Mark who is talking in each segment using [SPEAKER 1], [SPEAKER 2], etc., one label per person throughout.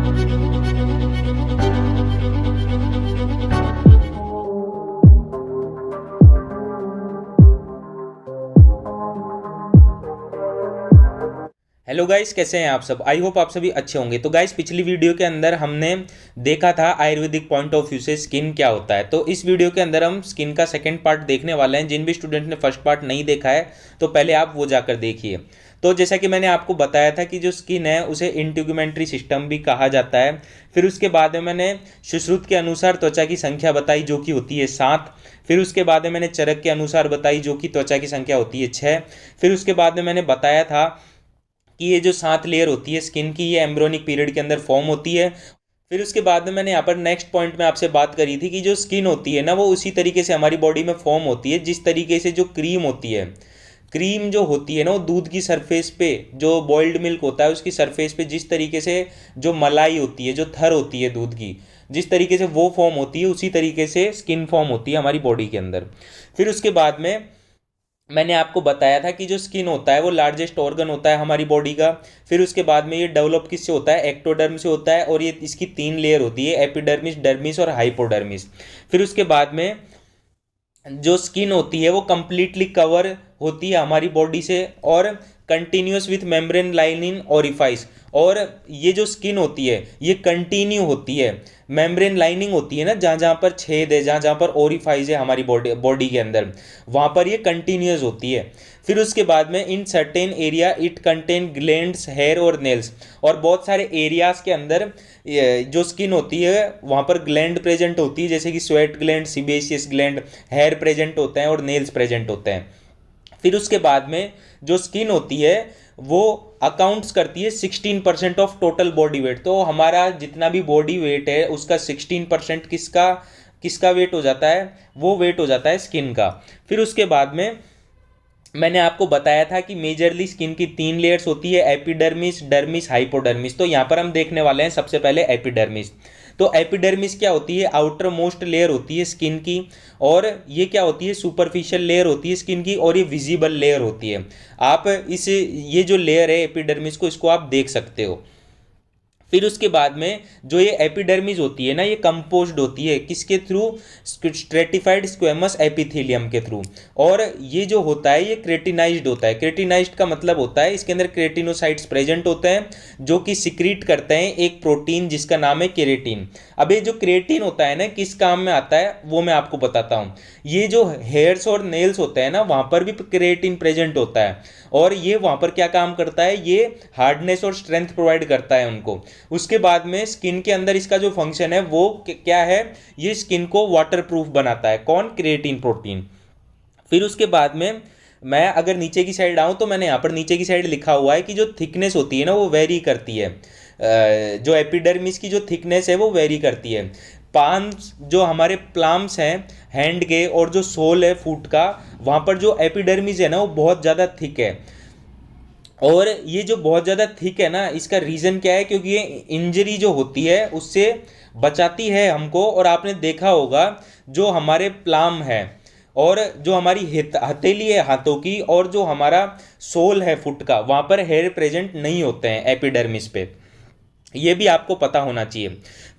[SPEAKER 1] Hello guys, कैसे हैं आप सब। आई होप आप सभी अच्छे होंगे। तो गाइस, पिछली वीडियो के अंदर हमने देखा था आयुर्वेदिक पॉइंट ऑफ व्यू से स्किन क्या होता है। तो इस वीडियो के अंदर हम स्किन का सेकंड पार्ट देखने वाले हैं। जिन भी स्टूडेंट ने फर्स्ट पार्ट नहीं देखा है तो पहले आप वो जाकर देखिए। तो जैसा कि मैंने आपको बताया था कि जो स्किन है उसे इंटीग्यूमेंट्री सिस्टम भी कहा जाता है। फिर उसके बाद में मैंने सुश्रुत के अनुसार त्वचा की संख्या बताई जो कि होती है 7। फिर उसके बाद में मैंने चरक के अनुसार बताई जो कि त्वचा की संख्या होती है 6। फिर उसके बाद में मैंने बताया था कि ये जो 7 लेयर होती है स्किन की, ये एम्ब्रोनिक पीरियड के अंदर फॉर्म होती है। फिर उसके बाद में मैंने यहाँ पर नेक्स्ट पॉइंट में आपसे बात करी थी कि जो स्किन होती है ना, वो उसी तरीके से हमारी बॉडी में फॉर्म होती है जिस तरीके से जो क्रीम होती है। क्रीम जो होती है ना, वो दूध की सरफेस पे, जो बॉइल्ड मिल्क होता है उसकी सरफेस पे जिस तरीके से जो मलाई होती है, जो थर होती है दूध की, जिस तरीके से वो फॉर्म होती है, उसी तरीके से स्किन फॉर्म होती है हमारी बॉडी के अंदर। फिर उसके बाद में मैंने आपको बताया था कि जो स्किन होता है वो लार्जेस्ट ऑर्गन होता है हमारी बॉडी का। फिर उसके बाद में ये डेवलप किससे होता है, एक्टोडर्म से होता है। और ये इसकी 3 लेयर होती है, एपिडर्मिस, डर्मिस और हाइपोडर्मिस। फिर उसके बाद में जो स्किन होती है वो कंप्लीटली कवर होती है हमारी बॉडी से और continuous with membrane lining orifice. और ये जो स्किन होती है ये कंटिन्यू होती है, मेम्ब्रेन लाइनिंग होती है ना, जहाँ जहाँ पर छेद है, जहाँ जहाँ पर ओरिफाइज है हमारी बॉडी के अंदर, वहाँ पर ये कंटिन्यूस होती है। फिर उसके बाद में in certain area it contain glands, hair और नेल्स। और बहुत सारे एरियाज के अंदर जो स्किन होती है वहाँ पर ग्लैंड प्रेजेंट होती है, जैसे कि sweat gland, sebaceous gland, hair present होते हैं और नेल्स प्रेजेंट होते हैं। फिर उसके बाद में जो स्किन होती है वो अकाउंट्स करती है 16% ऑफ टोटल बॉडी वेट। तो हमारा जितना भी बॉडी वेट है उसका 16% किसका किसका वेट हो जाता है, वो वेट हो जाता है स्किन का। फिर उसके बाद में मैंने आपको बताया था कि मेजरली स्किन की 3 लेयर्स होती है, एपिडर्मिस, डर्मिस, हाइपोडर्मिस। तो यहाँ पर हम देखने वाले हैं सबसे पहले एपिडर्मिस। तो एपिडर्मिस क्या होती है, आउटर मोस्ट लेयर होती है स्किन की। और ये क्या होती है, सुपरफिशियल लेयर होती है स्किन की, और ये विजिबल लेयर होती है। आप ये जो लेयर है एपिडर्मिस को, इसको आप देख सकते हो। फिर उसके बाद में जो ये एपिडर्मिस होती है ना, ये कंपोज्ड होती है किसके थ्रू, स्ट्रेटिफाइड स्क्वेमस एपिथेलियम के थ्रू। और ये जो होता है ये क्रेटिनाइज्ड होता है। क्रेटिनाइज्ड का मतलब होता है इसके अंदर क्रेटिनोसाइट्स प्रेजेंट होते हैं जो कि सिक्रीट करते हैं एक प्रोटीन जिसका नाम है केरेटिन। अब ये जो क्रेटिन होता है ना, किस काम में आता है वो मैं आपको बताता हूँ। ये जो हेयर्स और नेल्स होते हैं ना, वहाँ पर भी क्रेटिन प्रेजेंट होता है। और ये वहाँ पर क्या काम करता है, ये हार्डनेस और स्ट्रेंथ प्रोवाइड करता है उनको। उसके बाद में स्किन के अंदर इसका जो फंक्शन है वो क्या है, ये स्किन को वाटर प्रूफ बनाता है। कौन, क्रिएटिन प्रोटीन। फिर उसके बाद में मैं अगर नीचे की साइड आऊँ तो मैंने यहाँ पर नीचे की साइड लिखा हुआ है कि जो थिकनेस होती है ना वो वेरी करती है। जो एपिडर्मिस की जो थिकनेस है वो वेरी करती है। पाम्स, जो हमारे प्लाम्स हैं हैंड के, और जो सोल है फुट का, वहाँ पर जो एपिडर्मिस है ना वो बहुत ज़्यादा थिक है। और ये जो बहुत ज़्यादा थिक है ना, इसका रीज़न क्या है, क्योंकि ये इंजरी जो होती है उससे बचाती है हमको। और आपने देखा होगा जो हमारे प्लाम है और जो हमारी हथेली है हाथों की, और जो हमारा सोल है फुट का, वहाँ पर हेयर प्रेजेंट नहीं होते हैं एपिडर्मिस पे। ये भी आपको पता होना चाहिए।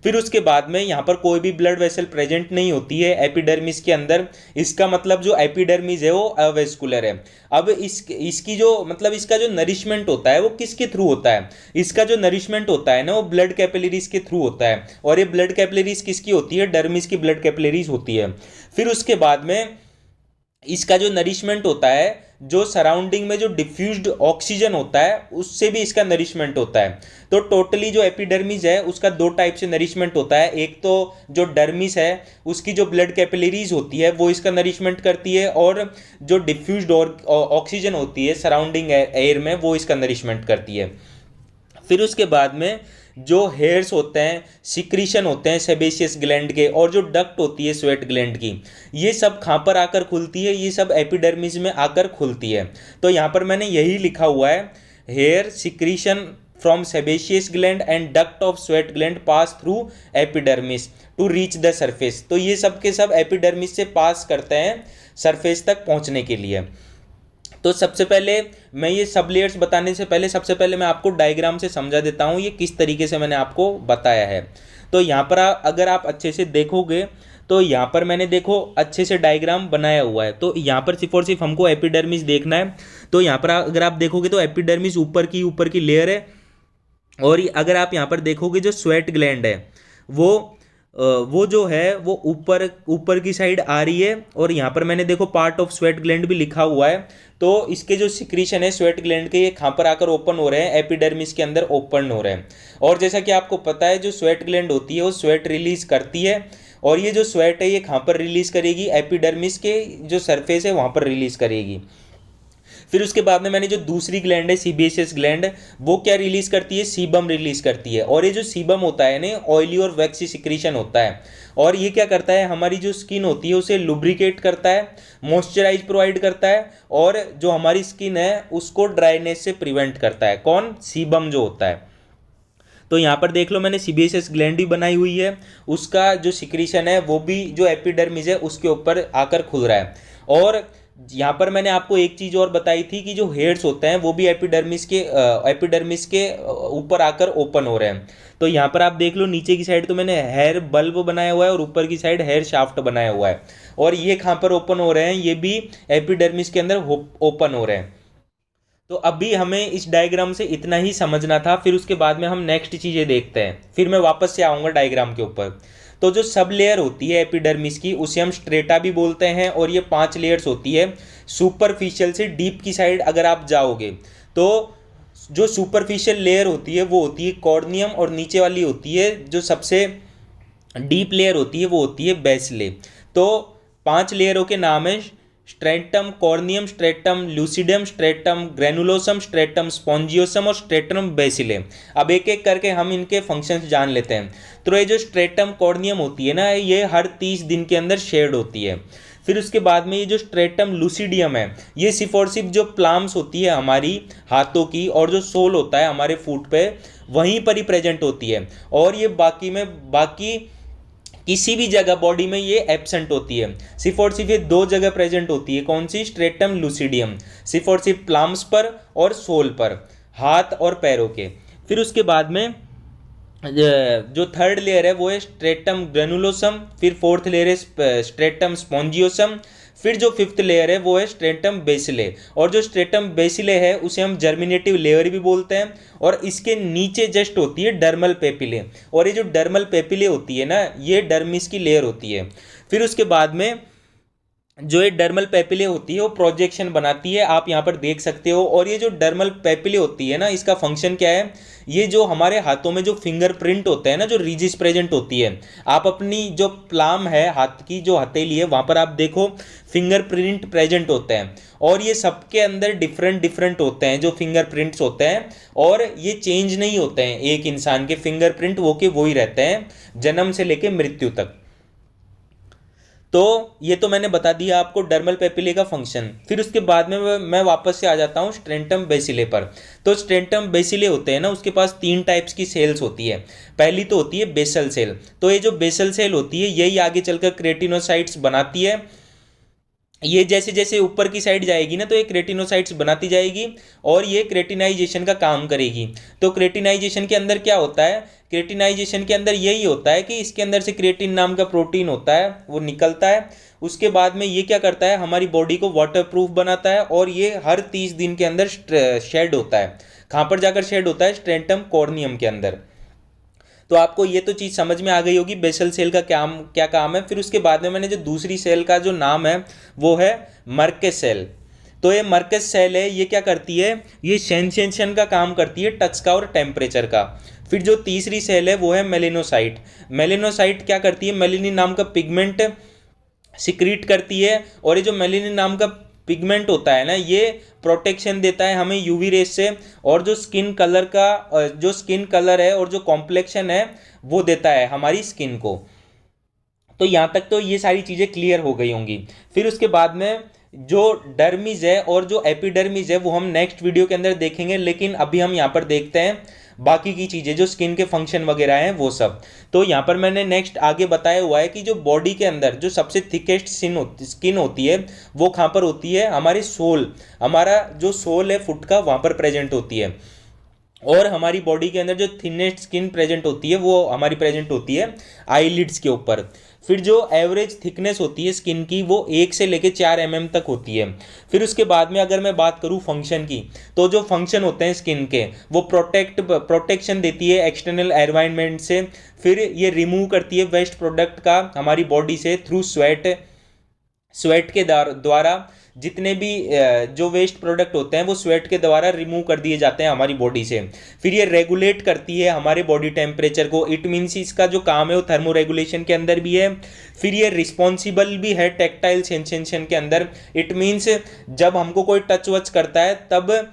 [SPEAKER 1] फिर उसके बाद में यहाँ पर कोई भी ब्लड वेसल प्रेजेंट नहीं होती है एपिडर्मिस के अंदर। इसका मतलब जो एपिडर्मिस है वो अवेस्कुलर है। अब इसकी जो मतलब इसका जो नरिशमेंट होता है वो किसके थ्रू होता है, इसका जो नरिशमेंट होता है ना वो ब्लड कैपिलरीज के थ्रू होता है। और ये ब्लड कैपिलरीज किसकी होती है, डर्मिस की ब्लड कैपिलरीज होती है। फिर उसके बाद में इसका जो नरिशमेंट होता है, जो सराउंडिंग में जो डिफ्यूज्ड ऑक्सीजन होता है उससे भी इसका नरिशमेंट होता है। तो टोटली जो एपिडर्मिस है उसका 2 टाइप से नरिशमेंट होता है। एक तो जो डर्मिस है उसकी जो ब्लड कैपिलरीज होती है वो इसका नरिशमेंट करती है, और जो डिफ्यूज्ड ऑक्सीजन होती है सराउंडिंग एयर में वो इसका नरिशमेंट करती है। फिर उसके बाद में जो हेयर्स होते हैं, सिक्रीशन होते हैं सेबेशियस ग्लैंड के, और जो डक्ट होती है स्वेट ग्लैंड की, ये सब कहाँ पर आकर खुलती है, ये सब एपिडर्मिस में आकर खुलती है। तो यहाँ पर मैंने यही लिखा हुआ है, hair secretion from sebaceous gland and duct of sweat gland pass through epidermis to reach the surface. तो ये सब के सब एपिडर्मिस से पास करते हैं सरफेस तक पहुँचने के लिए। तो सबसे पहले मैं ये सब लेयर्स बताने से पहले सबसे पहले मैं आपको डायग्राम से समझा देता हूँ ये किस तरीके से मैंने आपको बताया है। तो यहाँ पर अगर आप अच्छे से देखोगे तो यहाँ पर मैंने देखो अच्छे से डायग्राम बनाया हुआ है। तो यहाँ पर सिर्फ और सिर्फ हमको एपिडर्मिस देखना है। तो यहाँ पर अगर आप देखोगे तो एपिडर्मिस ऊपर की लेयर है, और अगर आप यहाँ पर देखोगे जो स्वेट ग्लैंड है वो जो है वो ऊपर ऊपर की साइड आ रही है, और यहाँ पर मैंने देखो पार्ट ऑफ स्वेट ग्लैंड भी लिखा हुआ है। तो इसके जो सिक्रीशन है स्वेट ग्लैंड के, ये कहाँ पर आकर ओपन हो रहे हैं, एपिडर्मिस के अंदर ओपन हो रहे हैं। और जैसा कि आपको पता है जो स्वेट ग्लैंड होती है वो स्वेट रिलीज करती है, और ये जो स्वेट है ये कहाँ पर रिलीज करेगी, एपिडर्मिस के जो सरफेस है वहाँ पर रिलीज करेगी। फिर उसके बाद में मैंने जो दूसरी ग्लैंड है सीबेशियस ग्लैंड, वो क्या रिलीज करती है, सीबम रिलीज करती है। और ये जो सीबम होता है ना ऑयली और वैक्सी सिक्रीशन होता है, और ये क्या करता है हमारी जो स्किन होती है उसे लुब्रिकेट करता है, मॉइस्चराइज प्रोवाइड करता है, और जो हमारी स्किन है उसको ड्राइनेस से प्रिवेंट करता है। कौन, सीबम जो होता है। तो यहाँ पर देख लो मैंने सीबेशियस ग्लैंड भी बनाई हुई है, उसका जो सिक्रीशन है वो भी जो एपिडर्मिस है उसके ऊपर आकर खुल रहा है। और यहाँ पर मैंने आपको एक चीज़ और बताई थी कि जो हेयर्स होते हैं वो भी एपिडर्मिस के ऊपर आकर ओपन हो रहे हैं। तो यहाँ पर आप देख लो नीचे की साइड तो मैंने हेयर बल्ब बनाया हुआ है, और ऊपर की साइड हेयर शाफ्ट बनाया हुआ है, और ये कहाँ पर ओपन हो रहे हैं, ये भी एपिडर्मिस के अंदर ओपन हो रहे हैं। तो अभी हमें इस डायग्राम से इतना ही समझना था, फिर उसके बाद में हम नेक्स्ट चीज़ें देखते हैं, फिर मैं वापस से आऊँगा डायग्राम के ऊपर। तो जो सब लेयर होती है एपिडर्मिस की उसे हम स्ट्रेटा भी बोलते हैं, और ये 5 लेयर्स होती है। सुपरफिशियल से डीप की साइड अगर आप जाओगे तो जो सुपरफिशियल लेयर होती है वो होती है कॉर्नियम, और नीचे वाली होती है जो सबसे डीप लेयर होती है वो होती है बेसिले। तो 5 लेयरों के नाम है stratum corneum, stratum lucidum, stratum granulosum, stratum spongiosum और स्ट्रेटम बेसिले। अब एक एक करके हम इनके फंक्शंस जान लेते हैं। तो ये जो स्ट्रेटम कॉर्नियम होती है ना, ये हर 30 दिन के अंदर शेड होती है। फिर उसके बाद में ये जो स्ट्रेटम लूसिडियम है, ये सिर्फ और सिर्फ जो प्लाम्स होती है हमारी हाथों की, और जो सोल होता है हमारे फुट पे वहीं पर ही प्रेजेंट होती है, और ये बाकी किसी भी जगह बॉडी में ये एब्सेंट होती है। सिर्फ और सिर्फ ये 2 जगह प्रेजेंट होती है, कौन सी, स्ट्रेटम लूसिडियम, सिर्फ और सिर्फ प्लाम्स पर और सोल पर, हाथ और पैरों के। फिर उसके बाद में जो थर्ड लेयर है वो है स्ट्रेटम ग्रेनुलोसम, फिर फोर्थ लेयर है स्ट्रेटम स्पॉन्जियोसम, फिर जो फिफ्थ लेयर है वो है स्ट्रेटम बेसिले। और जो स्ट्रेटम बेसिले है उसे हम जर्मिनेटिव लेयर भी बोलते हैं, और इसके नीचे जस्ट होती है डर्मल पेपिले, और ये जो डर्मल पेपिले होती है ना ये डर्मिस की लेयर होती है। फिर उसके बाद में जो ये डर्मल पेपिले होती है वो प्रोजेक्शन बनाती है, आप यहाँ पर देख सकते हो। और ये जो डर्मल पेपिले होती है ना, इसका फंक्शन क्या है, ये जो हमारे हाथों में जो फिंगरप्रिंट होता है ना, जो रीजिस प्रेजेंट होती है, आप अपनी जो प्लाम है हाथ की जो हथेली है वहाँ पर आप देखो फिंगरप्रिंट प्रेजेंट होते हैं, और ये सबके अंदर डिफरेंट डिफरेंट होते हैं जो फिंगरप्रिंट्स होते हैं, और ये चेंज नहीं होते हैं। एक इंसान के फिंगरप्रिंट वो के वो ही रहते हैं जन्म से लेकर मृत्यु तक। तो ये तो मैंने बता दिया आपको डर्मल पेपिले का फंक्शन। फिर उसके बाद में मैं वापस से आ जाता हूँ स्ट्रेटम बेसिले पर। तो स्ट्रेटम बेसिले होते हैं ना, उसके पास 3 टाइप्स की सेल्स होती है। पहली तो होती है बेसल सेल। तो ये जो बेसल सेल होती है यही आगे चलकर क्रेटिनोसाइट्स बनाती है। ये जैसे जैसे ऊपर की साइड जाएगी ना तो ये क्रेटिनोसाइट्स बनाती जाएगी, और ये क्रेटिनाइजेशन का काम करेगी। तो क्रेटिनाइजेशन के अंदर क्या होता है, क्रेटिनाइजेशन के अंदर यही होता है कि इसके अंदर से क्रेटिन नाम का प्रोटीन होता है वो निकलता है। उसके बाद में ये क्या करता है, हमारी बॉडी को वाटरप्रूफ बनाता है, और ये हर 30 दिन के अंदर शेड होता है। कहाँ पर जाकर शेड होता है, स्ट्रेटम कॉर्नियम के अंदर। तो आपको ये तो चीज़ समझ में आ गई होगी बेसल सेल का क्या काम है। फिर उसके बाद में मैंने जो दूसरी सेल का जो नाम है वो है मर्कस सेल। तो ये मर्कस सेल है, ये क्या करती है, ये सेंसेशन का काम करती है, टच का और टेम्परेचर का। फिर जो तीसरी सेल है वो है मेलेनोसाइट। मेलेनोसाइट क्या करती है, मेलेनिन नाम का पिगमेंट सिक्रीट करती है, और ये जो मेलेनिन नाम का पिगमेंट होता है ना ये प्रोटेक्शन देता है हमें यूवी रेस से, और जो स्किन कलर है और जो कॉम्प्लेक्शन है वो देता है हमारी स्किन को। तो यहाँ तक तो ये सारी चीज़ें क्लियर हो गई होंगी। फिर उसके बाद में जो डर्मिस है और जो एपिडर्मिस है वो हम नेक्स्ट वीडियो के अंदर देखेंगे, लेकिन अभी हम यहाँ पर देखते हैं बाकी की चीज़ें जो स्किन के फंक्शन वगैरह हैं वो सब। तो यहाँ पर मैंने नेक्स्ट आगे बताया हुआ है कि जो बॉडी के अंदर जो सबसे थिकेस्ट स्किन होती है वो कहाँ पर होती है, हमारे सोल, हमारा जो सोल है फुट का वहाँ पर प्रेजेंट होती है। और हमारी बॉडी के अंदर जो थिनेस्ट स्किन प्रेजेंट होती है वो हमारी प्रेजेंट होती है आईलिड्स के ऊपर। फिर जो एवरेज थिकनेस होती है स्किन की वो 1 से लेकर 4 mm तक होती है। फिर उसके बाद में अगर मैं बात करूँ फंक्शन की, तो जो फंक्शन होते हैं स्किन के वो प्रोटेक्शन देती है एक्सटर्नल एनवायरनमेंट से। फिर ये रिमूव करती है वेस्ट प्रोडक्ट का हमारी बॉडी से थ्रू स्वेट के द्वारा जितने भी जो वेस्ट प्रोडक्ट होते हैं वो स्वेट के द्वारा रिमूव कर दिए जाते हैं हमारी बॉडी से। फिर ये रेगुलेट करती है हमारे बॉडी टेम्परेचर को, इट मीन्स इसका जो काम है वो थर्मो रेगुलेशन के अंदर भी है। फिर ये रिस्पॉन्सिबल भी है टैक्टाइल सेंसेशन के अंदर, इट मीन्स जब हमको कोई टच वच करता है तब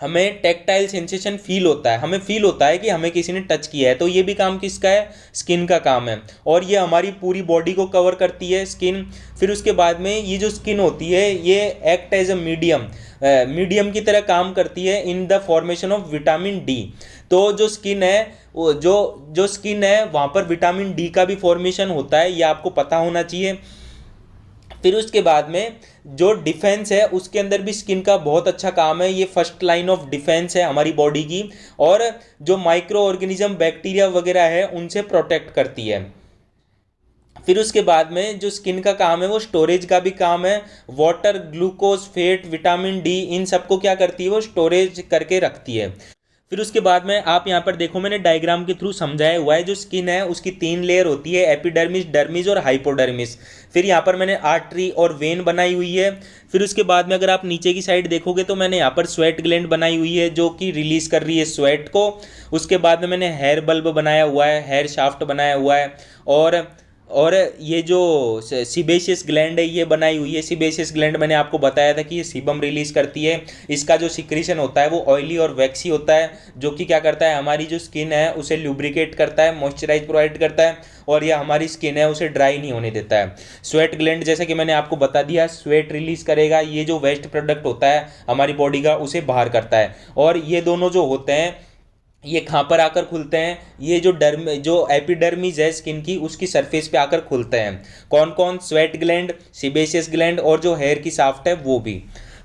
[SPEAKER 1] हमें टैक्टाइल सेंसेशन फील होता है, हमें फील होता है कि हमें किसी ने टच किया है। तो ये भी काम किसका है, स्किन का काम है। और ये हमारी पूरी बॉडी को कवर करती है स्किन। फिर उसके बाद में ये जो स्किन होती है ये एक्ट एज अ मीडियम की तरह काम करती है in the formation of vitamin D. तो जो स्किन है जो स्किन है वहाँ पर विटामिन डी का भी फॉर्मेशन होता है, ये आपको पता होना चाहिए। फिर उसके बाद में जो डिफेंस है उसके अंदर भी स्किन का बहुत अच्छा काम है, ये फर्स्ट लाइन ऑफ डिफेंस है हमारी बॉडी की। और जो माइक्रो ऑर्गेनिज्म बैक्टीरिया वगैरह है उनसे प्रोटेक्ट करती है। फिर उसके बाद में जो स्किन का काम है वो स्टोरेज का भी काम है। Water, glucose, fat, vitamin D, इन सबको क्या करती है वो स्टोरेज करके रखती है। फिर उसके बाद में आप यहाँ पर देखो मैंने डायग्राम के थ्रू समझाया हुआ है, जो स्किन है उसकी 3 लेयर होती है, एपिडर्मिस, डर्मिस और हाइपोडर्मिस। फिर यहाँ पर मैंने आर्टरी और वेन बनाई हुई है। फिर उसके बाद में अगर आप नीचे की साइड देखोगे तो मैंने यहाँ पर स्वेट ग्लैंड बनाई हुई है जो कि रिलीज कर रही है स्वेट को। उसके बाद में मैंने हेयर बल्ब बनाया हुआ है, हेयर शाफ्ट बनाया हुआ है। और ये जो सीबेशियस ग्लैंड है ये बनाई हुई है। सीबेशियस ग्लैंड मैंने आपको बताया था कि ये सीबम रिलीज करती है। इसका जो सिक्रीशन होता है वो ऑयली और वैक्सी होता है, जो कि क्या करता है हमारी जो स्किन है उसे लुब्रिकेट करता है, मॉइस्चराइज प्रोवाइड करता है, और ये हमारी स्किन है उसे ड्राई नहीं होने देता है। स्वेट ग्लैंड जैसे कि मैंने आपको बता दिया स्वेट रिलीज करेगा, ये जो वेस्ट प्रोडक्ट होता है हमारी बॉडी का उसे बाहर करता है। और ये दोनों जो होते हैं ये कहाँ पर आकर खुलते हैं, ये जो एपिडर्मिस है स्किन की उसकी सरफेस पे आकर खुलते हैं। कौन कौन, स्वेट ग्लैंड, सीबेशियस ग्लैंड और जो हेयर की शाफ्ट है वो भी।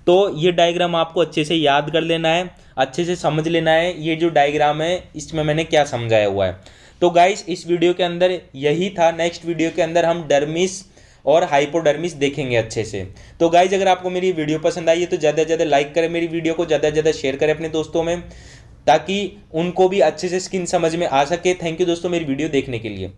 [SPEAKER 1] तो ये डायग्राम आपको अच्छे से याद कर लेना है, अच्छे से समझ लेना है ये जो डायग्राम है इसमें मैंने क्या समझाया हुआ है। तो गाइस इस वीडियो के अंदर यही था। नेक्स्ट वीडियो के अंदर हम डर्मिस और हाइपोडर्मिस देखेंगे अच्छे से। तो गाइस अगर आपको मेरी वीडियो पसंद आई है तो ज़्यादा से ज़्यादा लाइक करें, मेरी वीडियो को ज़्यादा से ज़्यादा शेयर करें अपने दोस्तों में, ताकि उनको भी अच्छे से स्किन समझ में आ सके। थैंक यू दोस्तों मेरी वीडियो देखने के लिए।